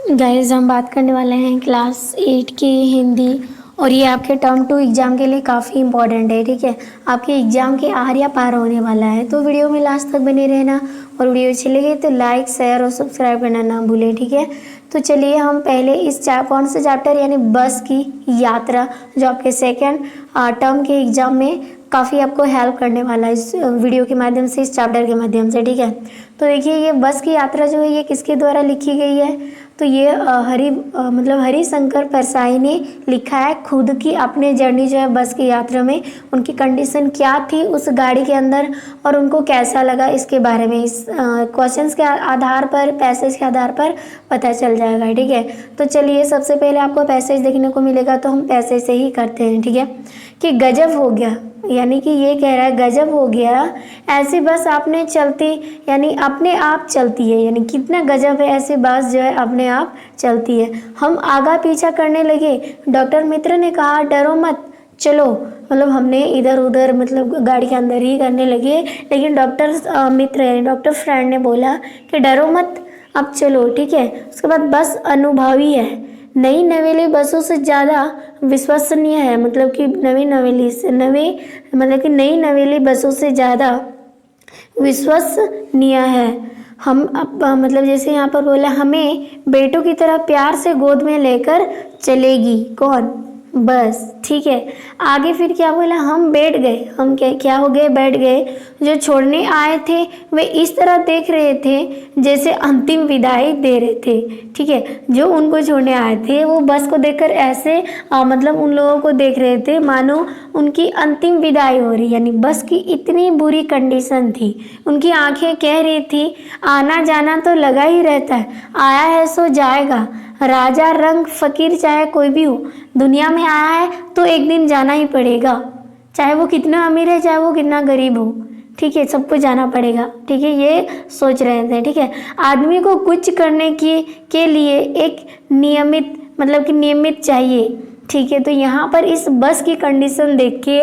Guys हम बात करने वाले हैं क्लास 8 की हिंदी। और ये आपके टर्म 2 एग्ज़ाम के लिए काफ़ी इंपॉर्टेंट है। ठीक है, आपके एग्ज़ाम के आर या पार होने वाला है, तो वीडियो में लास्ट तक बने रहना। और वीडियो अच्छी लगे तो लाइक शेयर और सब्सक्राइब करना ना भूलें। ठीक है, तो चलिए हम पहले इस कौन से चैप्टर यानी बस की यात्रा, जो आपके सेकेंड टर्म के एग्ज़ाम में काफ़ी आपको हेल्प करने वाला है इस वीडियो के माध्यम से, इस चैप्टर के माध्यम से। ठीक है, तो देखिए ये बस की यात्रा जो है ये किसके द्वारा लिखी गई है, तो ये हरिशंकर परसाई ने लिखा है खुद की अपने जर्नी जो है बस की यात्रा में उनकी कंडीशन क्या थी उस गाड़ी के अंदर और उनको कैसा लगा, इसके बारे में इस क्वेश्चंस के आधार पर, पैसेज के आधार पर पता चल जाएगा। ठीक है, तो चलिए सबसे पहले आपको पैसेज देखने को मिलेगा, तो हम पैसेज से ही करते हैं। ठीक है, कि गजब हो गया, यानी कि ये कह रहा है गजब हो गया, ऐसी बस आपने चलती यानी अपने आप चलती है, यानी कितना गजब है, ऐसी बस जो है अपने आप चलती है। हम आगा पीछा करने लगे, डॉक्टर मित्र ने कहा डरो मत चलो, मतलब हमने इधर उधर मतलब गाड़ी के अंदर ही करने लगे, लेकिन डॉक्टर मित्र यानी डॉक्टर फ्रेंड ने बोला कि डरो मत अब चलो। ठीक है, उसके बाद बस अनुभवी है, नई नवेली बसों से ज़्यादा विश्वसनीय है, मतलब कि नई नवेली बसों से ज़्यादा विश्वसनीय है। हम अब मतलब जैसे यहाँ पर बोला हमें बेटों की तरह प्यार से गोद में लेकर चलेगी, कौन, बस। ठीक है, आगे फिर क्या बोला, हम बैठ गए, हम क्या हो गए, बैठ गए। जो छोड़ने आए थे वे इस तरह देख रहे थे जैसे अंतिम विदाई दे रहे थे। ठीक है, जो उनको छोड़ने आए थे वो बस को देखकर ऐसे मतलब उन लोगों को देख रहे थे मानो उनकी अंतिम विदाई हो रही, यानी बस की इतनी बुरी कंडीशन थी। उनकी आंखें कह रही थी आना जाना तो लगा ही रहता है, आया है सो जाएगा, राजा रंग फकीर चाहे कोई भी हो, दुनिया में आया है तो एक दिन जाना ही पड़ेगा, चाहे वो कितना अमीर है चाहे वो कितना गरीब हो। ठीक है, सबको जाना पड़ेगा। ठीक है, ये सोच रहे थे। ठीक है, आदमी को कुछ करने के लिए एक नियमित चाहिए। ठीक है, तो यहाँ पर इस बस की कंडीशन देख के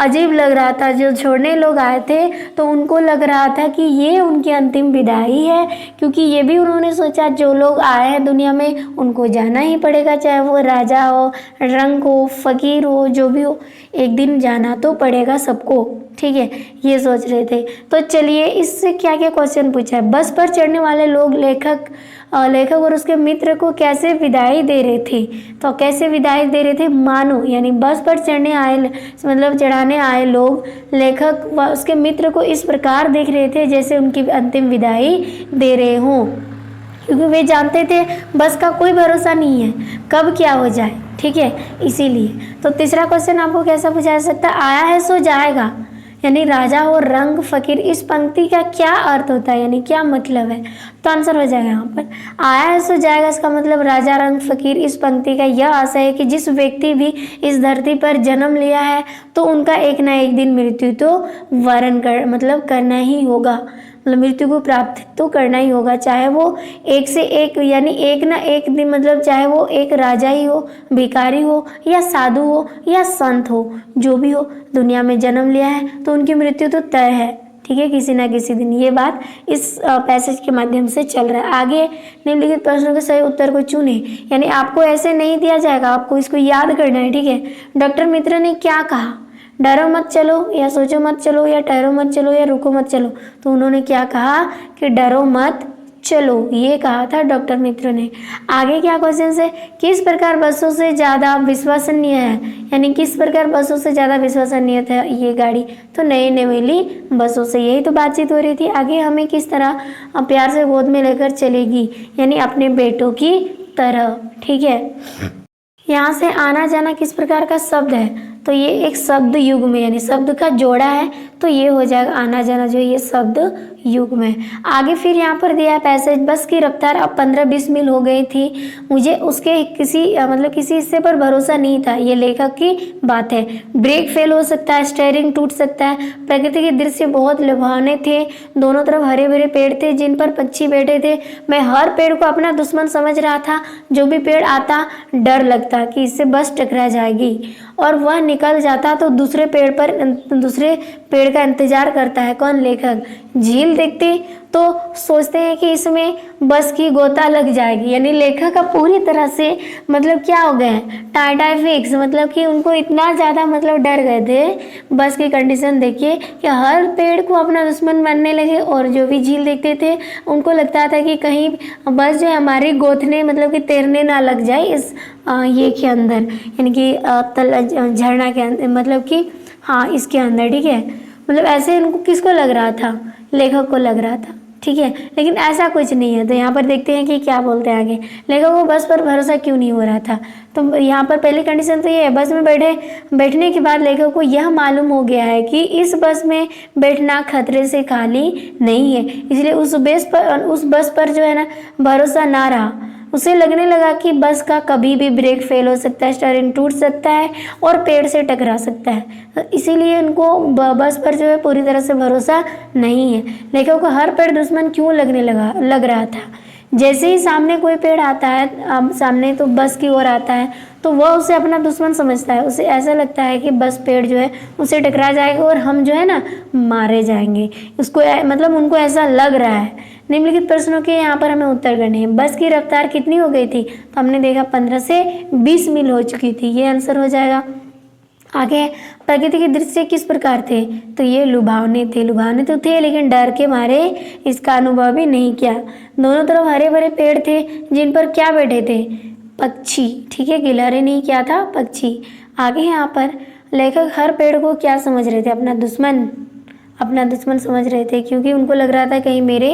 अजीब लग रहा था, जो छोड़ने लोग आए थे तो उनको लग रहा था कि ये उनकी अंतिम विदाई है, क्योंकि ये भी उन्होंने सोचा जो लोग आए हैं दुनिया में उनको जाना ही पड़ेगा, चाहे वो राजा हो, रंग हो, फकीर हो, जो भी हो, एक दिन जाना तो पड़ेगा सबको। ठीक है, ये सोच रहे थे। तो चलिए इससे क्या क्या क्वेश्चन पूछा है, बस पर चढ़ने वाले लोग लेखक और उसके मित्र को कैसे विदाई दे रहे थे, तो कैसे विदाई दे रहे थे, मानो यानी बस पर चढ़ाने आए लोग लेखक व उसके मित्र को इस प्रकार देख रहे थे जैसे उनकी अंतिम विदाई दे रहे हों, क्योंकि वे जानते थे बस का कोई भरोसा नहीं है, कब क्या हो जाए। ठीक है, इसीलिए। तो तीसरा क्वेश्चन आपको कैसा पूछा जा सकता है, आया है सो जाएगा, यानी राजा हो रंग फकीर, इस पंक्ति का क्या अर्थ होता है, यानी क्या मतलब है, तो आंसर हो जाएगा यहाँ पर आया है सो जाएगा। इसका मतलब राजा रंग फकीर, इस पंक्ति का यह आशय है कि जिस व्यक्ति भी इस धरती पर जन्म लिया है तो उनका एक ना एक दिन मृत्यु तो वरण करना ही होगा, मतलब मृत्यु को प्राप्त तो करना ही होगा, चाहे वो एक से एक यानी एक ना एक दिन, मतलब चाहे वो एक राजा ही हो, भिखारी हो या साधु हो या संत हो, जो भी हो, दुनिया में जन्म लिया है तो उनकी मृत्यु तो तय है। ठीक है, किसी ना किसी दिन। ये बात इस पैसेज के माध्यम से चल रहा है। आगे निम्नलिखित प्रश्नों के सही उत्तर को चुने, यानी आपको ऐसे नहीं दिया जाएगा, आपको इसको याद करना है। ठीक है, डॉक्टर मित्र ने क्या कहा, डरो मत चलो या सोचो मत चलो या ठहरो मत चलो या रुको मत चलो, तो उन्होंने क्या कहा कि डरो मत चलो, ये कहा था डॉक्टर मित्र ने। आगे क्या क्वेश्चन है, किस प्रकार बसों से ज़्यादा विश्वसनीय है, यानी किस प्रकार बसों से ज़्यादा विश्वसनीय था ये गाड़ी, तो नई नवेली बसों से, यही तो बातचीत हो रही थी। आगे हमें किस तरह प्यार से गोद में लेकर चलेगी, यानी अपने बेटों की तरह। ठीक है, यहाँ से आना जाना किस प्रकार का शब्द है, तो ये एक शब्द युग में यानी शब्द का जोड़ा है, तो ये हो जाएगा आना जाना जो ये शब्द युग में। आगे फिर यहाँ पर दिया है पैसेज, बस की रफ्तार अब 15-20 मील हो गई थी, मुझे उसके किसी हिस्से पर भरोसा नहीं था, ये लेखक की बात है। ब्रेक फेल हो सकता है, स्टीयरिंग टूट सकता है, प्रकृति के दृश्य बहुत लुभावने थे, दोनों तरफ हरे भरे पेड़ थे जिन पर पक्षी बैठे थे, मैं हर पेड़ को अपना दुश्मन समझ रहा था, जो भी पेड़ आता डर लगता कि इससे बस टकरा जाएगी, और वह निकल जाता तो दूसरे पेड़ का इंतजार करता है, कौन, लेखक। झील झील देखते तो सोचते हैं कि इसमें बस की गोता लग जाएगी, यानी लेखक का पूरी तरह से मतलब क्या हो गए टाटा फिक्स, मतलब कि उनको इतना ज़्यादा मतलब डर गए थे बस की कंडीशन देखिए कि हर पेड़ को अपना दुश्मन मानने लगे, और जो भी झील देखते थे उनको लगता था कि कहीं बस जो हमारी गोथने मतलब कि तैरने ना लग जाए इस ये के अंदर, यानी कि झरना के अंदर, मतलब कि हाँ इसके अंदर, ठीक है। मतलब ऐसे इनको किसको लग रहा था, लेखक को लग रहा था, ठीक है। लेकिन ऐसा कुछ नहीं है। तो यहाँ पर देखते हैं कि क्या बोलते हैं आगे, लेखक को बस पर भरोसा क्यों नहीं हो रहा था। तो यहाँ पर पहली कंडीशन तो ये है, बस में बैठने के बाद लेखक को यह मालूम हो गया है कि इस बस में बैठना खतरे से खाली नहीं है, इसलिए उस बस पर जो है ना भरोसा ना रहा। उसे लगने लगा कि बस का कभी भी ब्रेक फेल हो सकता है, स्टीयरिंग टूट सकता है और पेड़ से टकरा सकता है। तो इसीलिए उनको बस पर जो है पूरी तरह से भरोसा नहीं है। लेखक को हर पेड़ दुश्मन क्यों लग रहा था। जैसे ही सामने कोई पेड़ आता है, सामने तो बस की ओर आता है, तो वह उसे अपना दुश्मन समझता है। उसे ऐसा लगता है कि बस पेड़ जो है उसे टकरा जाएगा और हम जो है ना मारे जाएंगे, उसको मतलब उनको ऐसा लग रहा है। निम्नलिखित प्रश्नों के यहाँ पर हमें उत्तर करने हैं। बस की रफ्तार कितनी हो गई थी, तो हमने देखा 15 से 20 मील हो चुकी थी, ये आंसर हो जाएगा। आगे प्रकृति के दृश्य किस प्रकार थे, तो ये लुभावने तो थे लेकिन डर के मारे इसका अनुभव भी नहीं किया। दोनों तरफ हरे भरे पेड़ थे जिन पर क्या बैठे थे, पक्षी, ठीक है। गिलहरी नहीं, क्या था, पक्षी। आगे यहाँ पर लेखक हर पेड़ को क्या समझ रहे थे, अपना दुश्मन समझ रहे थे, क्योंकि उनको लग रहा था कहीं मेरे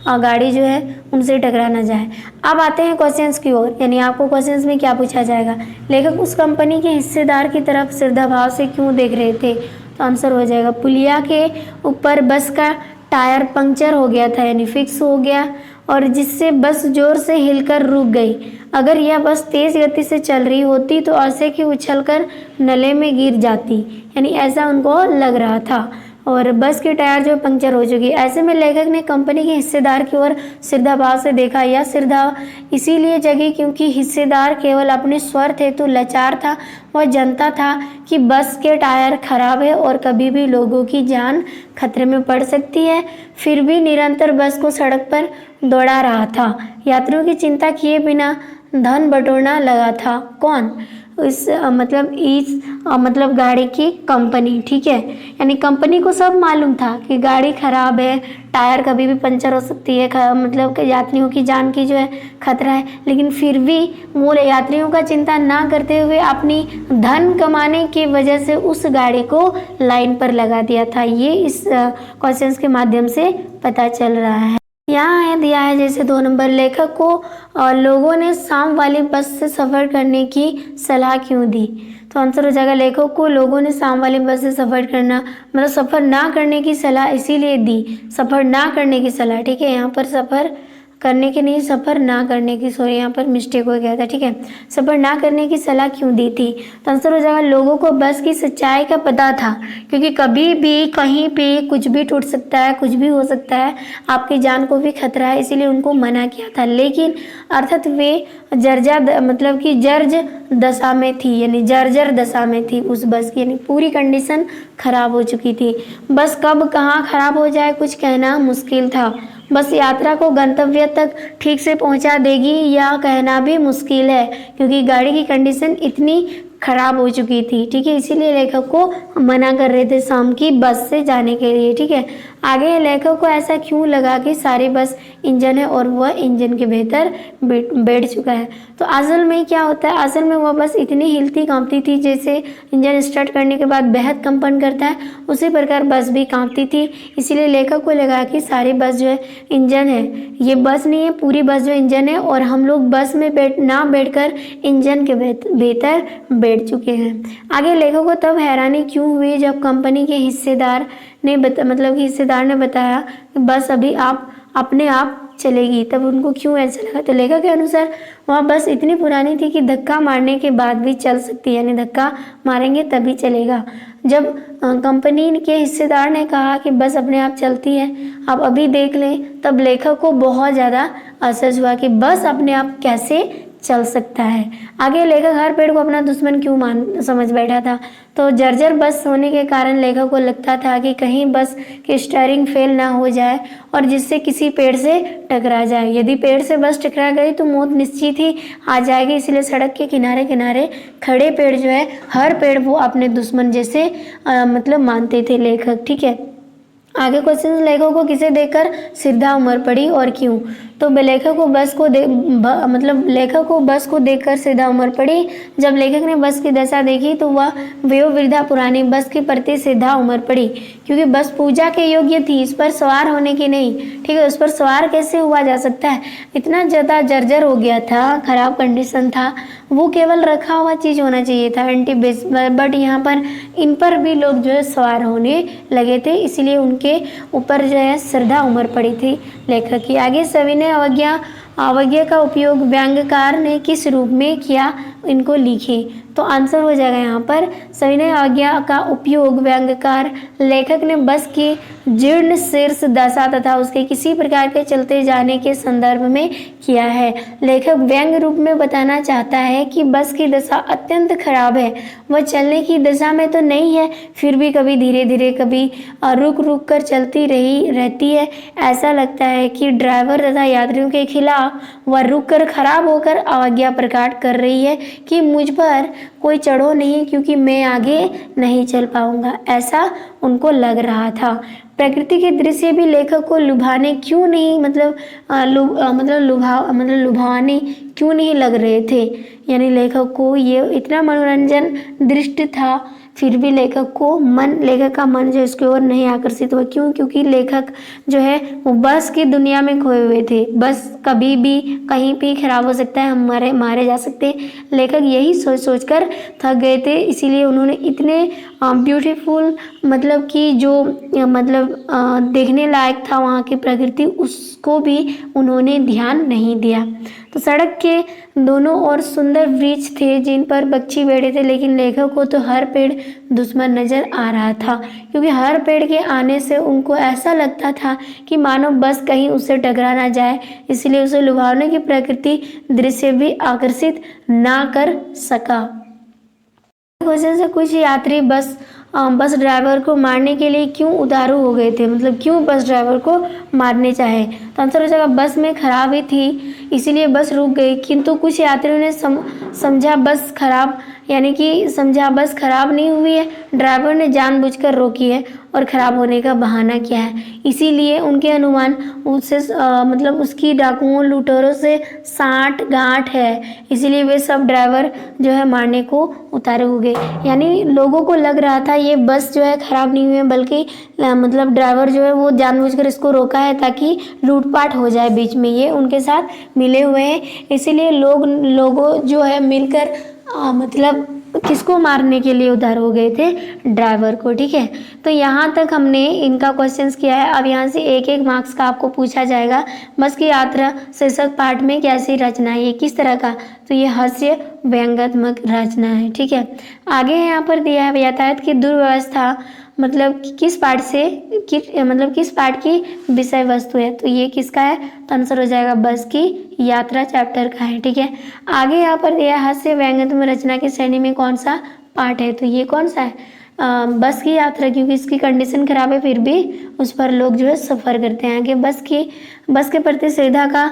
गाड़ी जो है उनसे टकरा ना जाए। अब आते हैं क्वेश्चंस की ओर, यानी आपको क्वेश्चंस में क्या पूछा जाएगा, लेखक उस कंपनी के हिस्सेदार की तरफ श्रद्धाभाव से क्यों देख रहे थे, तो आंसर हो जाएगा पुलिया के ऊपर बस का टायर पंक्चर हो गया था, यानी फिक्स हो गया, और जिससे बस जोर से हिलकर रुक गई। अगर यह बस तेज गति से चल रही होती तो ऐसे कि उछलकर नले में गिर जाती, यानी ऐसा उनको लग रहा था। और बस के टायर जो पंक्चर हो चुकी, ऐसे में लेखक ने कंपनी के हिस्सेदार की ओर श्रद्धाभाव से देखा। यह श्रद्धा इसीलिए जगी क्योंकि हिस्सेदार केवल अपने स्वार्थ हेतु लाचार था। वह जानता था कि बस के टायर खराब है और कभी भी लोगों की जान खतरे में पड़ सकती है, फिर भी निरंतर बस को सड़क पर दौड़ा रहा था। यात्रियों की चिंता किए बिना धन बटोरना लगा था। कौन, इस मतलब गाड़ी की कंपनी, ठीक है। यानी कंपनी को सब मालूम था कि गाड़ी खराब है, टायर कभी भी पंचर हो सकती है, मतलब कि यात्रियों की जान की जो है खतरा है, लेकिन फिर भी वो यात्रियों का चिंता ना करते हुए अपनी धन कमाने की वजह से उस गाड़ी को लाइन पर लगा दिया था। ये इस क्वेश्चंस के माध्यम से पता चल रहा है। यहाँ है दिया है जैसे 2 नंबर, लेखक को लोगों ने शाम वाली बस से सफ़र करने की सलाह क्यों दी, तो आंसर हो जाएगा लेखक को लोगों ने शाम वाली बस से सफ़र करना मतलब सफ़र ना करने की सलाह इसीलिए दी, सफ़र ना करने की सलाह, ठीक है। यहाँ पर सफ़र करने की नहीं, सफ़र ना करने की, सॉरी यहाँ पर मिस्टेक हो गया था, ठीक है। सफ़र ना करने की सलाह क्यों दी थी, तो आंसर हो जाएगा लोगों को बस की सच्चाई का पता था, क्योंकि कभी भी कहीं पे कुछ भी टूट सकता है, कुछ भी हो सकता है, आपकी जान को भी खतरा है, इसीलिए उनको मना किया था। लेकिन अर्थात वे मतलब कि जर्ज दशा में थी, यानी जर्जर दशा में थी उस बस की, यानी पूरी कंडीशन खराब हो चुकी थी। बस कब कहाँ खराब हो जाए कुछ कहना मुश्किल था। बस यात्रा को गंतव्य तक ठीक से पहुंचा देगी या कहना भी मुश्किल है, क्योंकि गाड़ी की कंडीशन इतनी खराब हो चुकी थी, ठीक है। इसीलिए लेखक को मना कर रहे थे शाम की बस से जाने के लिए, ठीक है। आगे लेखक को ऐसा क्यों लगा कि सारी बस इंजन है और वह इंजन के भीतर बैठ चुका है, तो असल में क्या होता है, असल में वह बस इतनी हिलती कांपती थी जैसे इंजन स्टार्ट करने के बाद बेहद कंपन करता है, उसी प्रकार बस भी कांपती थी। इसीलिए लेखक को लगा कि सारी बस जो है इंजन है, ये बस नहीं है, पूरी बस जो इंजन है और हम लोग बस में ना बैठकर इंजन के भीतर बैठ चुके हैं। आगे लेखक को तब हैरानी क्यों हुई जब कंपनी के हिस्सेदार ने हिस्सेदार ने बताया कि बस अभी अपने आप चलेगी, तब उनको क्यों ऐसा लगा, तो लेखक के अनुसार वह बस इतनी पुरानी थी कि धक्का मारने के बाद भी चल सकती है, यानी धक्का मारेंगे तभी चलेगा। जब कंपनी के हिस्सेदार ने कहा कि बस अपने आप चलती है, आप अभी देख लें, तब लेखक को बहुत ज़्यादा असहज हुआ कि बस अपने आप कैसे चल सकता है। आगे लेखक हर पेड़ को अपना दुश्मन क्यों समझ बैठा था? तो जर्जर बस होने के कारण लेखक को लगता था कि कहीं बस की स्टीयरिंग फेल ना हो जाए और जिससे किसी पेड़ से टकरा जाए। यदि पेड़ से बस टकरा गई तो मौत निश्चित ही आ जाएगी। इसलिए सड़क के किनारे किनारे खड़े पेड़ जो है, हर पेड़ वो अपने दुश्मन जैसे मतलब मानते थे लेखक। ठीक है, आगे क्वेश्चन, लेखक को किसे देखकर श्रद्धा उमड़ पड़ी और क्यों? तो लेखक को बस को देखकर श्रद्धा उमड़ पड़ी। जब लेखक ने बस की दशा देखी तो वह वयोवृद्धा पुरानी बस के प्रति श्रद्धा उमड़ पड़ी, क्योंकि बस पूजा के योग्य थी, इस पर सवार होने की नहीं। ठीक है, उस पर सवार कैसे हुआ जा सकता है? इतना ज़्यादा जर्जर हो गया था, खराब कंडीशन था, वो केवल रखा हुआ चीज़ होना चाहिए था, एंटी बेस, बट यहाँ पर इन पर भी लोग जो है सवार होने लगे थे, इसलिए उनके ऊपर जो है श्रद्धा उमड़ पड़ी थी लेखक की। आगे सविनय अवज्ञा का उपयोग व्यंग्यकार ने किस रूप में किया, इनको लिखे। तो आंसर हो जाएगा यहाँ पर सविनय अवज्ञा का उपयोग व्यंग्यकार लेखक ने बस की जीर्ण शीर्ष दशा तथा उसके किसी प्रकार के चलते जाने के संदर्भ में किया है। लेखक व्यंग रूप में बताना चाहता है कि बस की दशा अत्यंत खराब है, वह चलने की दशा में तो नहीं है, फिर भी कभी धीरे धीरे, कभी रुक रुक कर चलती रहती है। ऐसा लगता है कि ड्राइवर तथा यात्रियों के खिलाफ वह रुक कर खराब होकर अवज्ञा प्रकट कर रही है कि मुझ पर कोई चढ़ो नहीं, क्योंकि मैं आगे नहीं चल पाऊंगा, ऐसा उनको लग रहा था। प्रकृति के दृश्य भी लेखक को लुभाने क्यों नहीं लुभाने क्यों नहीं लग रहे थे? यानी लेखक को ये इतना मनोरंजन दृष्टि था, फिर भी लेखक का मन जो इसकी ओर नहीं आकर्षित हुआ। क्यों? क्योंकि लेखक जो है वो बस की दुनिया में खोए हुए थे। बस कभी भी कहीं भी खराब हो सकता है, हम मारे जा सकते हैं। लेखक यही सोच कर थक गए थे, इसीलिए उन्होंने इतने ब्यूटीफुल मतलब कि जो देखने लायक था वहाँ की प्रकृति, उसको भी उन्होंने ध्यान नहीं दिया। तो सड़क के दोनों ओर सुंदर वृक्ष थे जिन पर पक्षी बैठे थे, लेकिन लेखक को तो हर पेड़ दुश्मन नजर आ रहा था, क्योंकि हर पेड़ के आने से उनको ऐसा लगता था कि मानो बस कहीं उससे टकरा ना जाए, इसलिए उसे लुभावने की प्रकृति दृश्य भी आकर्षित ना कर सका। क्वेश्चन से, कुछ यात्री बस ड्राइवर को मारने के लिए क्यों उतारू हो गए थे? मतलब क्यों बस ड्राइवर को मारने चाहे? तो आंसर हो जाएगा बस में खराबी थी, इसीलिए बस रुक गई। किंतु कुछ यात्रियों ने समझा बस खराब नहीं हुई है, ड्राइवर ने जानबूझकर रोकी है और खराब होने का बहाना किया है, इसीलिए उनके अनुमान उससे उसकी डाकुओं लुटेरों से साठ गांठ है, इसीलिए वे सब ड्राइवर जो है मारने को उतारे हो गए। यानी लोगों को लग रहा था ये बस जो है खराब नहीं हुई है, बल्कि ड्राइवर जो है वो जानबूझकर इसको रोका है ताकि लूटपाट हो जाए बीच में, ये उनके साथ मिले हुए हैं। इसीलिए लोगों जो है मिलकर किसको मारने के लिए उतार हो गए थे? ड्राइवर को। ठीक है, तो यहाँ तक हमने इनका क्वेश्चंस किया है। अब यहाँ से एक एक मार्क्स का आपको पूछा जाएगा। बस की यात्रा शीर्षक पाठ में कैसी रचना है, ये किस तरह का? तो ये हास्य व्यंग्यात्मक रचना है। ठीक है, आगे यहाँ पर दिया है यातायात की दुर्व्यवस्था किस पाठ की विषय वस्तु है? तो ये किसका है? तो आंसर हो जाएगा बस की यात्रा चैप्टर का है। ठीक है, आगे यहाँ पर दिया हास्य व्यंग्यात्मक रचना की श्रेणी में कौन सा पाठ है? तो ये कौन सा है? बस की यात्रा, क्योंकि इसकी कंडीशन खराब है फिर भी उस पर लोग जो है सफ़र करते हैं। आगे बस के प्रति श्रद्धा का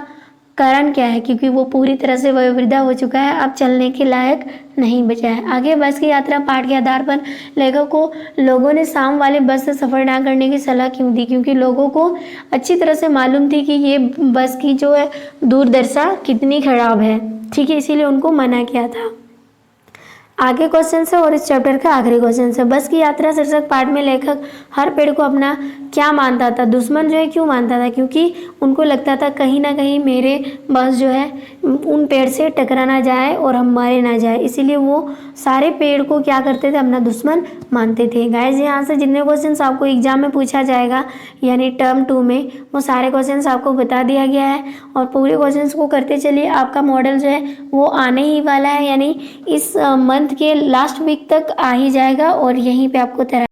कारण क्या है? क्योंकि वो पूरी तरह से वयोवृद्धा हो चुका है, अब चलने के लायक नहीं बचा है। आगे बस की यात्रा पाठ के आधार पर लेखक को लोगों ने शाम वाले बस से सफ़र ना करने की सलाह क्यों दी? क्योंकि लोगों को अच्छी तरह से मालूम थी कि ये बस की जो है दुर्दशा कितनी खराब है। ठीक है, इसीलिए उनको मना किया था। आगे क्वेश्चन है और इस चैप्टर का आखिरी क्वेश्चन है। बस की यात्रा शीर्षक पाठ में लेखक हर पेड़ को अपना क्या मानता था? दुश्मन जो है क्यों मानता था? क्योंकि उनको लगता था कहीं ना कहीं मेरे बस जो है उन पेड़ से टकरा ना जाए और हम मारे ना जाए, इसीलिए वो सारे पेड़ को क्या करते थे? अपना दुश्मन मानते थे। गाइस, यहाँ से जितने क्वेश्चन आपको एग्जाम में पूछा जाएगा यानी टर्म 2 में, वो सारे क्वेश्चन आपको बता दिया गया है और पूरे क्वेश्चन को करते चलिए। आपका मॉडल जो है वो आने ही वाला है, यानी इस मंथ के लास्ट वीक तक आ ही जाएगा और यहीं पे आपको